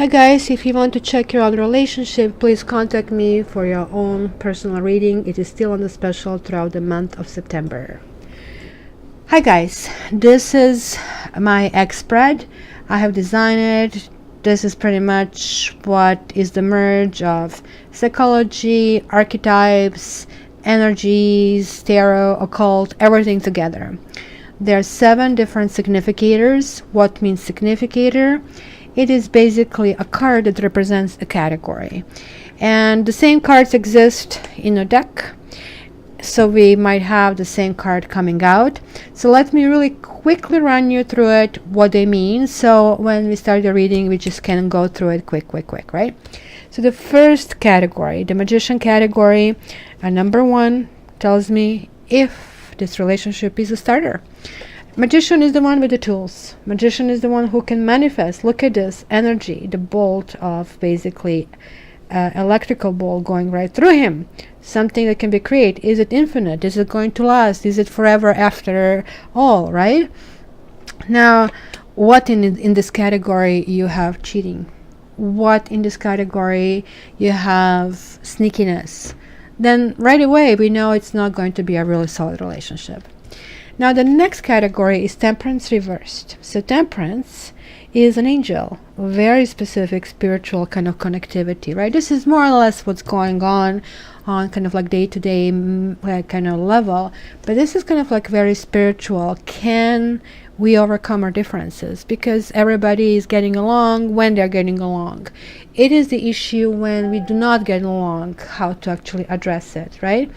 Hi guys, if you want to check your own relationship, please contact me for your own personal reading. It is still on the special throughout the month of September. Hi guys, this is my X spread. I have designed it. This is pretty much what is the merge of psychology, archetypes, energies, tarot, occult, everything together. There are 7 different significators. What means significator? It is basically a card that represents a category. And the same cards exist in a deck, so we might have the same card coming out. So let me really quickly run you through it, what they mean. So when we start the reading, we just can go through it quick, right? So the first category, the magician category, number 1 tells me if this relationship is a starter. Magician is the one with the tools. Magician is the one who can manifest. Look at this energy, the bolt of basically electrical bolt going right through him. Something that can be created. Is it infinite? Is it going to last? Is it forever after all, right? Now, what in this category you have cheating? What in this category you have sneakiness? Then right away we know it's not going to be a really solid relationship. Now the next category is temperance reversed. So temperance is an angel, very specific spiritual kind of connectivity, right? This is more or less what's going on kind of like day-to-day kind of level, but this is kind of like very spiritual. Can we overcome our differences? Because everybody is getting along when they're getting along. It is the issue when we do not get along, how to actually address it, right?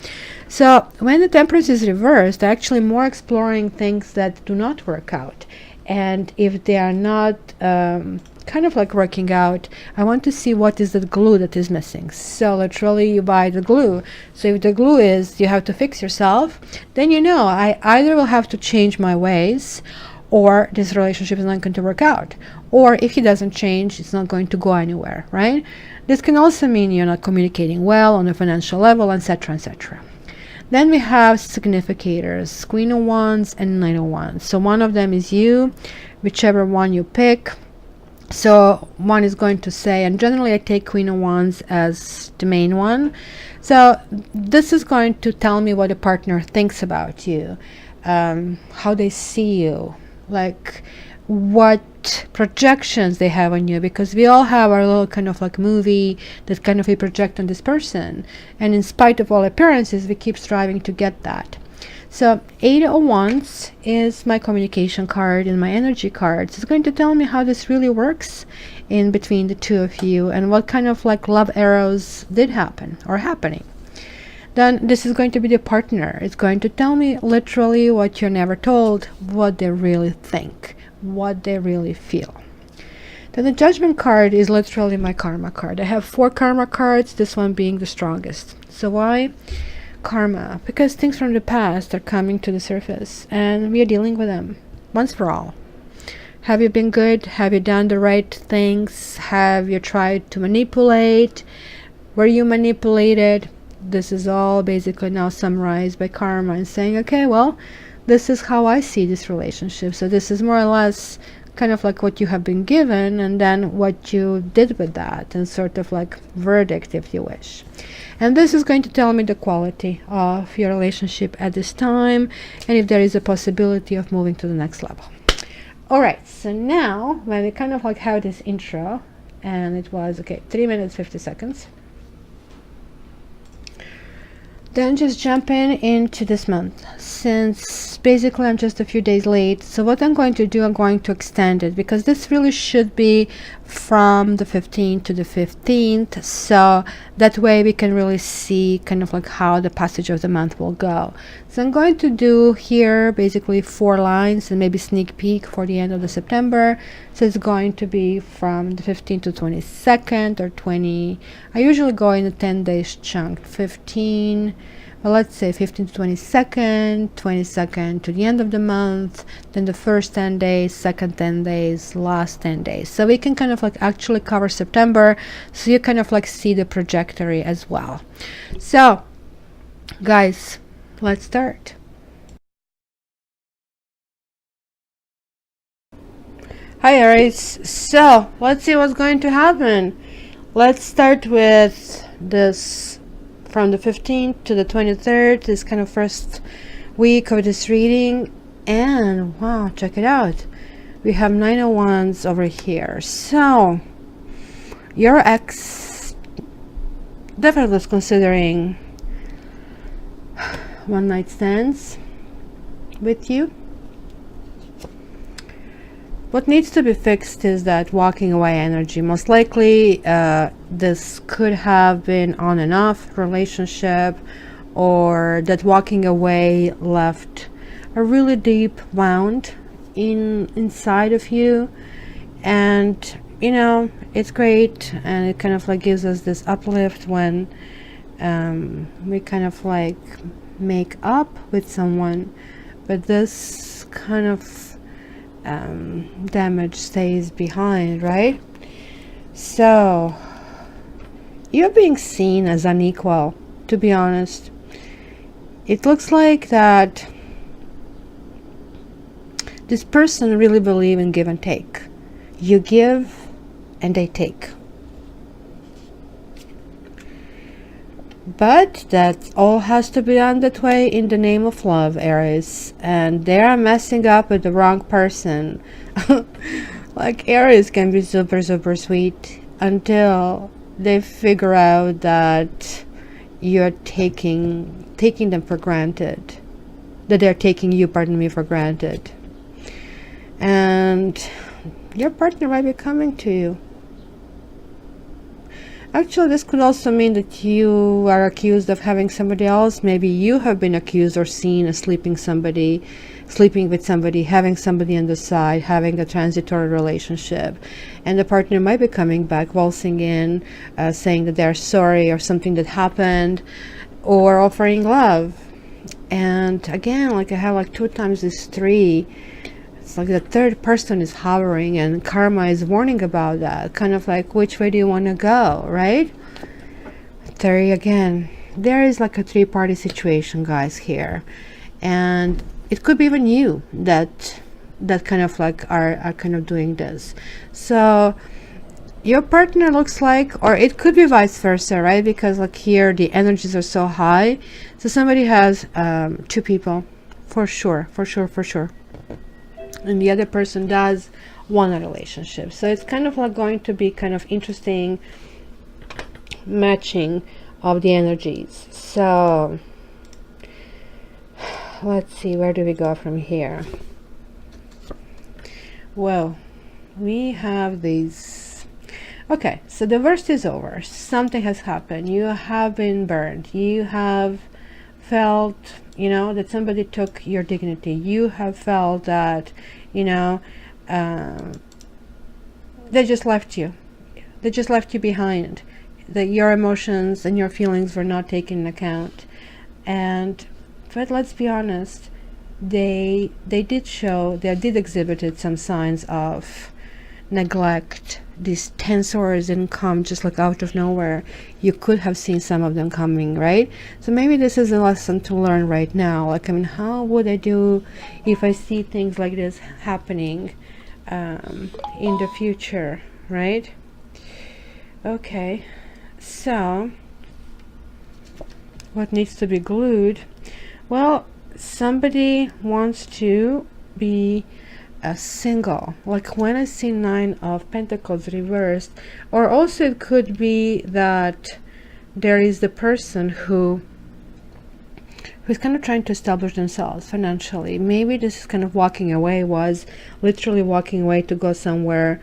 So when the temperance is reversed, they're actually more exploring things that do not work out. And if they are not kind of like working out, I want to see what is the glue that is missing. So literally you buy the glue. So if the glue is you have to fix yourself, then you know I either will have to change my ways, or this relationship is not going to work out. Or if he doesn't change, it's not going to go anywhere, right? This can also mean you're not communicating well on a financial level, etc., etc. Then we have significators, Queen of Wands and Knight of Wands. So one of them is you, whichever one you pick. So one is going to say, and generally I take Queen of Wands as the main one. So this is going to tell me what a partner thinks about you, how they see you, like what projections they have on you, because we all have our little kind of like movie that kind of we project on this person, and in spite of all appearances we keep striving to get that. So 8 of Wands is my communication card and my energy cards. It's going to tell me how this really works in between the two of you and what kind of like love arrows did happen or happening. Then this is going to be the partner. It's going to tell me literally what you're never told, what they really think, what they really feel. Then the judgment card is literally my karma card. I have 4 karma cards, this one being the strongest. So why karma? Because things from the past are coming to the surface and we are dealing with them once for all. Have you been good? Have you done the right things? Have you tried to manipulate? Were you manipulated? This is all basically now summarized by karma and saying, okay, well, this is how I see this relationship. So this is more or less kind of like what you have been given and then what you did with that, and sort of like verdict, if you wish. And this is going to tell me the quality of your relationship at this time and if there is a possibility of moving to the next level. All right, so now when we kind of like have this intro, and it was 3 minutes 50 seconds, then just jump into this month, since basically I'm just a few days late. So what I'm going to do, I'm going to extend it, because this really should be from the 15th to the 15th, so that way we can really see kind of like how the passage of the month will go. So I'm going to do here basically 4 lines and maybe sneak peek for the end of the September. So it's going to be from the 15th to 22nd or 20. I usually go in a 10 days chunk. 15, well, let's say 15th to 22nd, 22nd to the end of the month, then the first 10 days, second 10 days, last 10 days. So we can kind of like actually cover September, so you kind of like see the trajectory as well. So guys, let's start. Hi Aries. So let's see what's going to happen. Let's start with this from the 15th to the 23rd, this kind of first week of this reading. And wow, check it out. We have 9 of Wands over here. So your ex definitely was considering one night stands with you. What needs to be fixed is that walking away energy. Most likely this could have been on and off relationship, or that walking away left a really deep wound inside of you. And you know, it's great, and it kind of like gives us this uplift when we kind of like make up with someone, but this kind of damage stays behind, right? So you're being seen as unequal, to be honest. It looks like that this person really believes in give and take. You give and they take. But that all has to be done that way in the name of love, Aries. And they are messing up with the wrong person. Like, Aries can be super, super sweet until they figure out that you're taking them for granted. That they're taking you, pardon me, for granted. And your partner might be coming to you. Actually, this could also mean that you are accused of having somebody else. Maybe you have been accused or seen as sleeping with somebody, having somebody on the side, having a transitory relationship. And the partner might be coming back, waltzing in, saying that they're sorry or something that happened, or offering love. And again, like I have like 2 times this 3. It's like the third person is hovering, and karma is warning about that. Kind of like, which way do you want to go, right? 3 again. There is like a 3-party situation, guys, here. And it could be even you that kind of like are kind of doing this. So your partner looks like, or it could be vice versa, right? Because like here the energies are so high. So somebody has 2 people, for sure. And the other person does want a relationship. So it's kind of like going to be kind of interesting matching of the energies. So let's see, where do we go from here? Well, we have these. Okay, so the worst is over. Something has happened. You have been burned. You have felt, you know, that somebody took your dignity. You have felt that, you know, they just left you. They just left you behind. That your emotions and your feelings were not taken into account. But let's be honest, they did exhibited some signs of neglect. These 10 swords didn't come just like out of nowhere. You could have seen some of them coming, right? So maybe this is a lesson to learn right now. Like, I mean, how would I do if I see things like this happening in the future, right? Okay, so what needs to be glued? Well, somebody wants to be single. Like when I see 9 of Pentacles reversed, or also it could be that there is the person who's kind of trying to establish themselves financially. Maybe this is kind of walking away, was literally walking away to go somewhere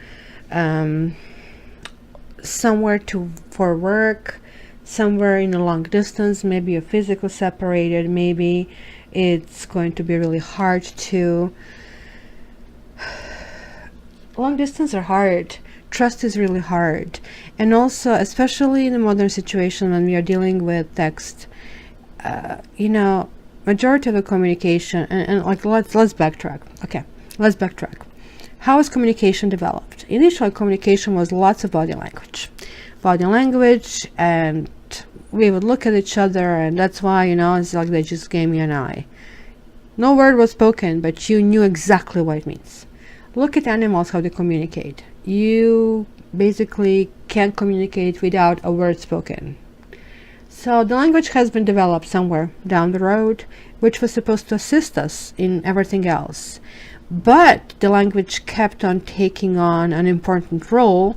for work, somewhere in a long distance. Maybe you're physically separated. Maybe it's going to be really hard to. Long distance are hard. Trust is really hard. And also, especially in the modern situation when we are dealing with text, you know, majority of the communication, and like let's backtrack. Okay, let's backtrack. How is communication developed? Initially, communication was lots of body language, and we would look at each other, and that's why, you know, it's like they just gave me an eye. No word was spoken, but you knew exactly what it means. Look at animals, how they communicate. You basically can't communicate without a word spoken. So the language has been developed somewhere down the road, which was supposed to assist us in everything else. But the language kept on taking on an important role,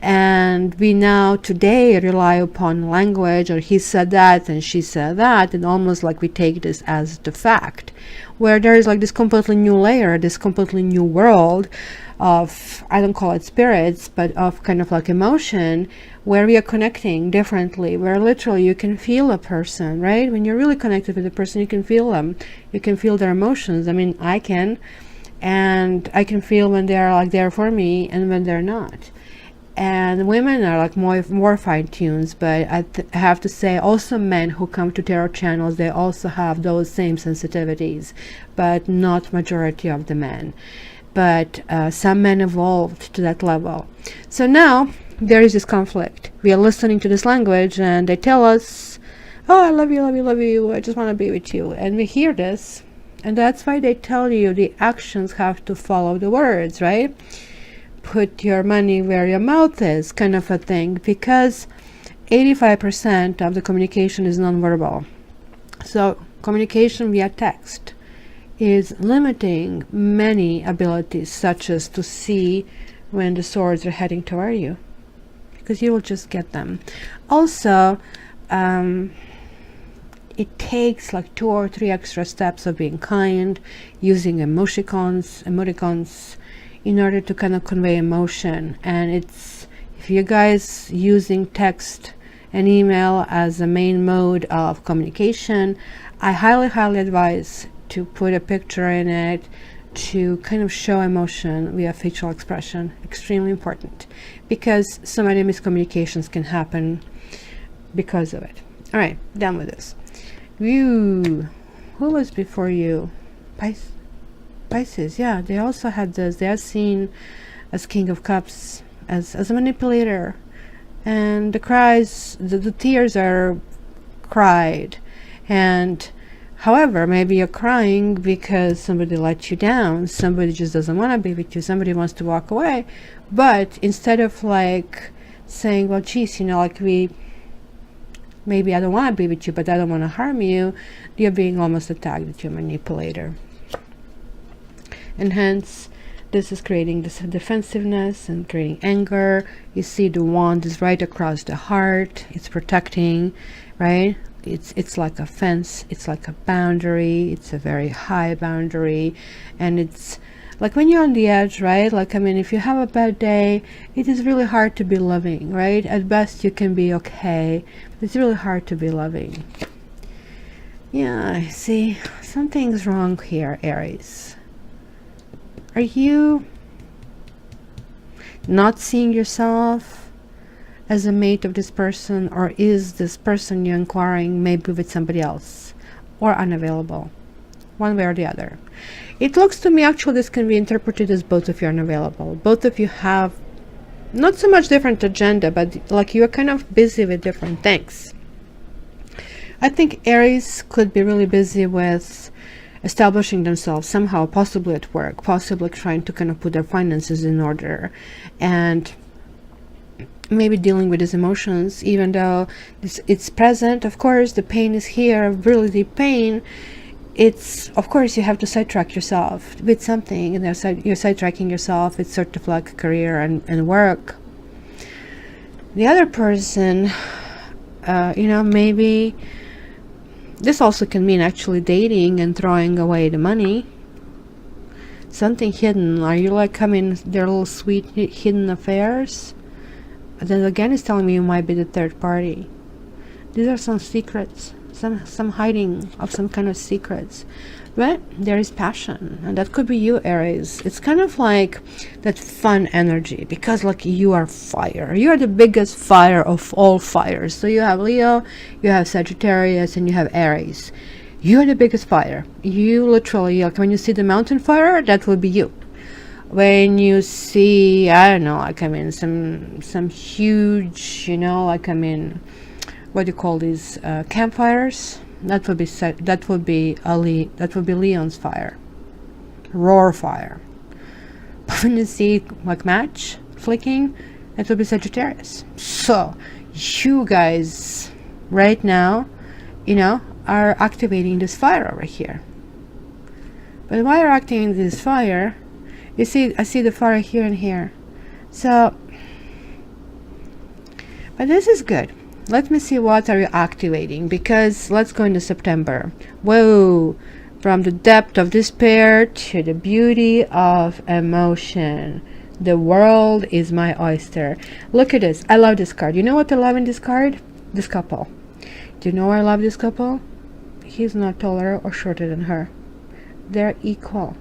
and we now today rely upon language, or he said that and she said that, and almost like we take this as the fact, where there is like this completely new layer, this completely new world of, I don't call it spirits, but of kind of like emotion, where we are connecting differently, where literally you can feel a person, right? When you're really connected with a person, you can feel them, you can feel their emotions. I mean, I can, and I can feel when they're like there for me and when they're not. And women are like more fine-tuned, but I have to say also men who come to tarot channels, they also have those same sensitivities, but not majority of the men. But some men evolved to that level. So now there is this conflict. We are listening to this language and they tell us, oh, I love you, love you, love you, I just want to be with you. And we hear this, and that's why they tell you the actions have to follow the words, right? Put your money where your mouth is, kind of a thing, because 85% of the communication is nonverbal. So communication via text is limiting many abilities, such as to see when the swords are heading toward you, because you will just get them. Also, it takes like 2 or 3 extra steps of being kind, using emoticons in order to kind of convey emotion. And it's, if you guys using text and email as a main mode of communication, I highly advise to put a picture in it to kind of show emotion via facial expression. Extremely important, because so many miscommunications can happen because of it. All right, done with this. Who was before you? Pisces. Yeah, they also had this. They are seen as King of Cups, as a manipulator, and the cries, the tears are cried. And however, maybe you're crying because somebody let you down, somebody just doesn't want to be with you, somebody wants to walk away. But instead of like saying, well, geez, like maybe I don't want to be with you, but I don't want to harm you, you're being almost attacked with your manipulator. And hence, this is creating this defensiveness and creating anger. You see the wand is right across the heart. It's protecting, right? It's like a fence. It's like a boundary. It's a very high boundary. And it's like when you're on the edge, right? Like, I mean, if you have a bad day, it is really hard to be loving, right? At best, you can be okay. It's really hard to be loving. Yeah, I see. Something's wrong here, Aries. Are you not seeing yourself as a mate of this person, or is this person you're inquiring maybe with somebody else, or unavailable? One way or the other. It looks to me actually this can be interpreted as both of you are unavailable. Both of you have not so much different agenda, but like you're kind of busy with different things. I think Aries could be really busy with establishing themselves somehow, possibly at work, possibly trying to kind of put their finances in order, and maybe dealing with his emotions, even though it's present. Of course, the pain is here, really deep pain. It's, of course, you have to sidetrack yourself with something, and you're sidetracking yourself with sort of like career and work. The other person, maybe this also can mean actually dating and throwing away the money. Something hidden. Are you like, their little sweet hidden affairs? But then again, it's telling me you might be the third party. These are some secrets, some hiding of some kind of secrets. But there is passion, and that could be you, Aries. It's kind of like that fun energy, because like you are fire. You are the biggest fire of all fires. So you have Leo, you have Sagittarius, and you have Aries. You are the biggest fire. You literally, like when you see the mountain fire, that will be you. When you see, I don't know, like some huge, what do you call these campfires? That would be Leon's fire, roar fire. when you see like match flicking, it will be Sagittarius. So you guys right now, are activating this fire over here. But while you're activating this fire, you see, I see the fire here and here. So, but this is good. Let me see, what are you activating? Because let's go into September. Whoa, from the depth of despair to the beauty of emotion. The world is my oyster. Look at this. I love this card. You know what I love in this card? This couple. Do you know why I love this couple? He's not taller or shorter than her. They're equal.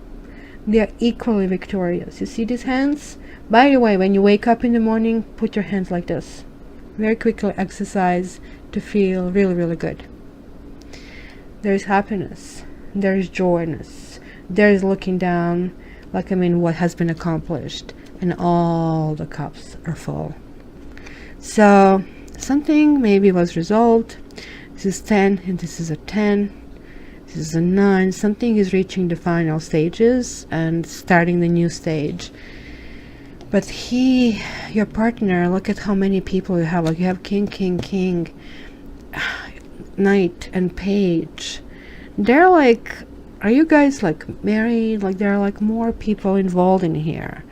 They're equally victorious. You see these hands? By the way, when you wake up in the morning, put your hands like this. Very quickly exercise to feel really, really good. There's happiness. There's joyness. There's looking down, like, what has been accomplished. And all the cups are full. So, something maybe was resolved. This is 10, and this is a 10. This is a 9. Something is reaching the final stages and starting the new stage. But your partner, look at how many people you have. Like, you have king, king, king, knight, and page. They're like, are you guys like married? Like, there are like more people involved in here,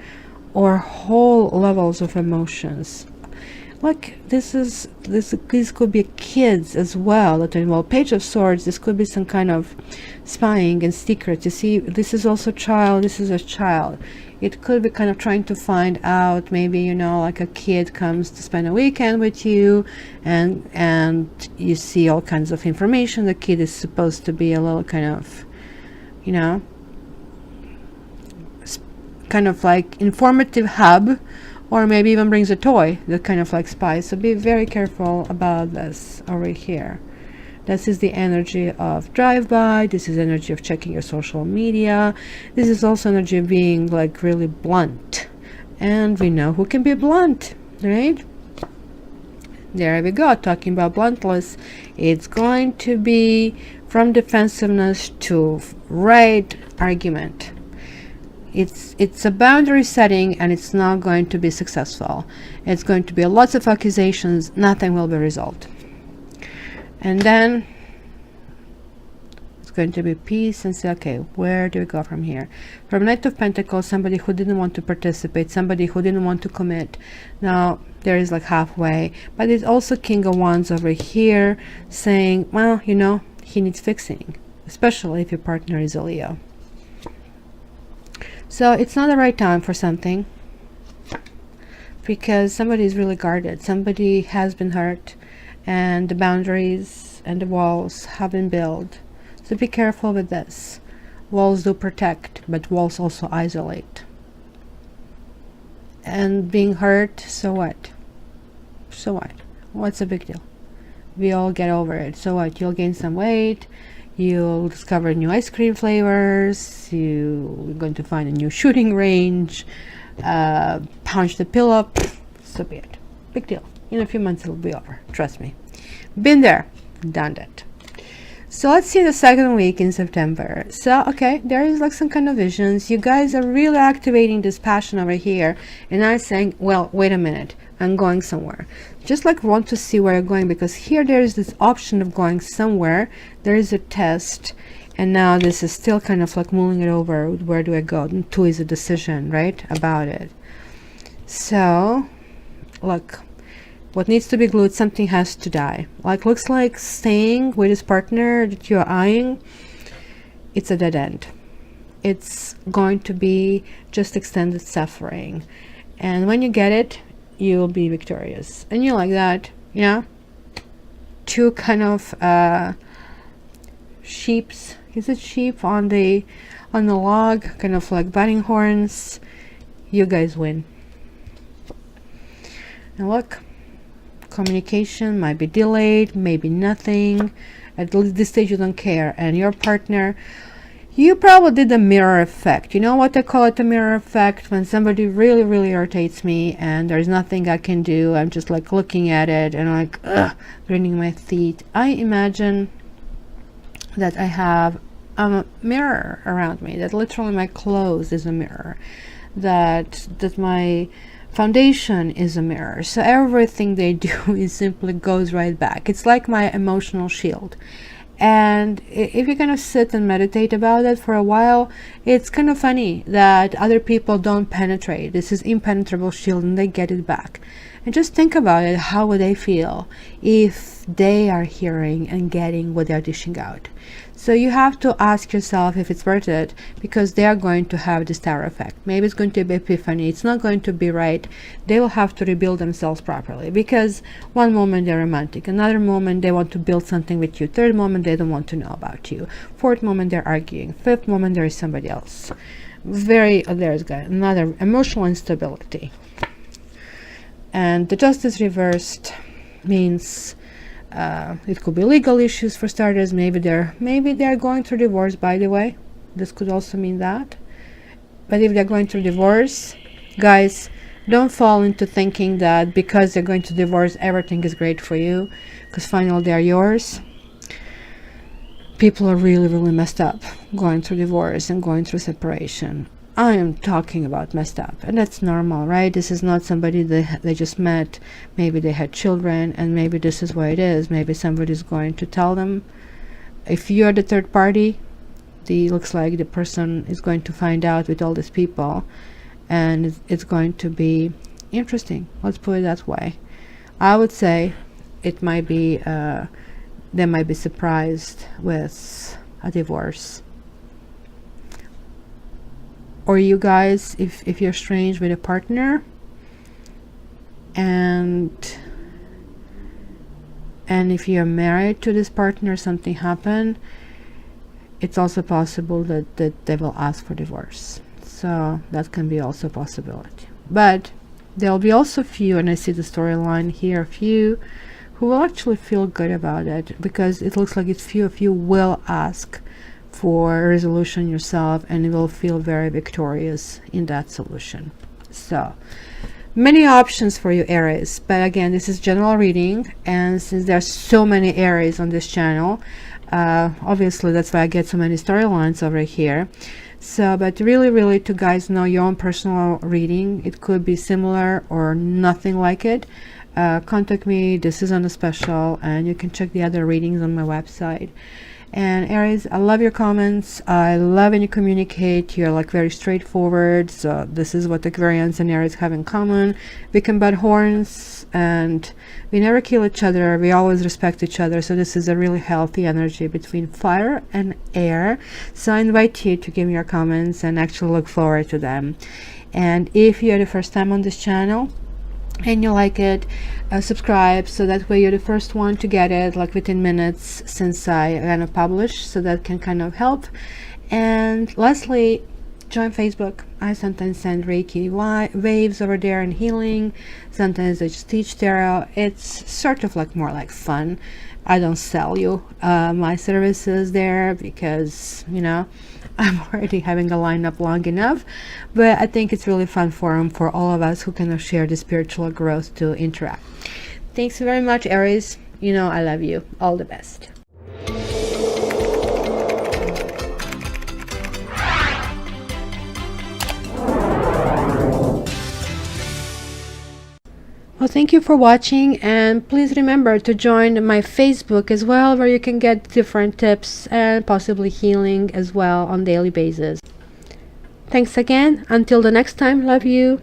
or whole levels of emotions. Like, this could be kids as well that are involved. Page of Swords, this could be some kind of spying and secret. You see, this is also child, this is a child. It could be kind of trying to find out, maybe, like a kid comes to spend a weekend with you, and you see all kinds of information. The kid is supposed to be a little kind of, kind of like informative hub, or maybe even brings a toy that kind of like spies. So be very careful about this over here. This is the energy of drive-by. This is energy of checking your social media. This is also energy of being like really blunt. And we know who can be blunt, right? There we go, talking about bluntness. It's going to be from defensiveness to right argument. It's a boundary setting, and it's not going to be successful. It's going to be lots of accusations. Nothing will be resolved. And then it's going to be peace, and say, okay, where do we go from here? From Knight of Pentacles, somebody who didn't want to participate, somebody who didn't want to commit. Now there is like halfway, but it's also King of Wands over here saying, well, he needs fixing, especially if your partner is a Leo. So it's not the right time for something, because somebody is really guarded. Somebody has been hurt, and the boundaries and the walls have been built. So be careful with this. Walls do protect, but walls also isolate. And being hurt, so what? So what? What's the big deal? We all get over it. So what? You'll gain some weight. You'll discover new ice cream flavors. You're going to find a new shooting range. Punch the pill up. So be it. Big deal. In a few months it'll be over. Trust me. Been there. Done that. So let's see the second week in September. So, okay, there is like some kind of visions. You guys are really activating this passion over here. And I'm saying, well, wait a minute. I'm going somewhere. Just like want to see where you're going, because here there is this option of going somewhere. There is a test, and now this is still kind of like mulling it over. Where do I go? And 2 is a decision, right, about it. So look, what needs to be glued, something has to die. Like, looks like staying with his partner that you're eyeing, it's a dead end. It's going to be just extended suffering, and when you get it, you'll be victorious. And you like that, 2 kind of sheeps. Is it sheep on the log, kind of like batting horns? You guys win. And look, communication might be delayed, maybe nothing. At this stage you don't care. And your partner, you probably did the mirror effect. You know what I call it, the mirror effect? When somebody really, really irritates me and there's nothing I can do, I'm just like looking at it and like, grinding my teeth. I imagine that I have a mirror around me, that literally my clothes is a mirror. that my foundation is a mirror. So everything they do is simply goes right back. It's like my emotional shield. And if you're gonna sit and meditate about it for a while, it's kind of funny that other people don't penetrate. This is impenetrable shield and they get it back. And just think about it, how would they feel if they are hearing and getting what they're dishing out? So you have to ask yourself if it's worth it, because they are going to have this tower effect. Maybe it's going to be epiphany. It's not going to be right. They will have to rebuild themselves properly, because one moment they're romantic, another moment they want to build something with you, third moment they don't want to know about you, fourth moment they're arguing, fifth moment there is somebody else. There's another emotional instability. And the justice reversed means it could be legal issues for starters. Maybe they're going through divorce, by the way. This could also mean that. But if they're going through divorce, guys, don't fall into thinking that because they're going to divorce everything is great for you, because finally they're yours. People are really, really messed up going through divorce and going through separation. I am talking about messed up, and that's normal, right? This is not somebody they just met. Maybe they had children, and maybe this is what it is. Maybe somebody's going to tell them. If you're the third party, looks like the person is going to find out with all these people, and it's going to be interesting. Let's put it that way. I would say it might be they might be surprised with a divorce. Or you guys, if you're strange with a partner and if you're married to this partner, something happened, it's also possible that they will ask for divorce. So that can be also a possibility. But there'll be also few, and I see the storyline here, a few who will actually feel good about it, because it looks like it's few of you will ask for a resolution yourself, and you will feel very victorious in that solution. So many options for you, Aries, but again, this is general reading, and since there are so many Aries on this channel, obviously that's why I get so many storylines over here. So, but really to guys know your own personal reading, it could be similar or nothing like it. Contact me. This is on a special, and you can check the other readings on my website. And Aries, I love your comments. I love when you communicate. You're like very straightforward. So this is what Aquarians and Aries have in common. We can butt horns and we never kill each other. We always respect each other. So this is a really healthy energy between fire and air. So I invite you to give me your comments and actually look forward to them. And if you're the first time on this channel and you like it, subscribe, so that way you're the first one to get it like within minutes since I kind of publish, so that can kind of help. And lastly, join Facebook. I sometimes send Reiki waves over there and healing. Sometimes I just teach tarot. It's sort of like more like fun. I don't sell you my services there, because you know I'm already having a lineup long enough, but I think it's really fun forum for all of us who kind of share the spiritual growth to interact. Thanks very much, Aries. You know I love you. All the best. Well, thank you for watching, and please remember to join my Facebook as well, where you can get different tips and possibly healing as well on daily basis. Thanks again. Until the next time, love you.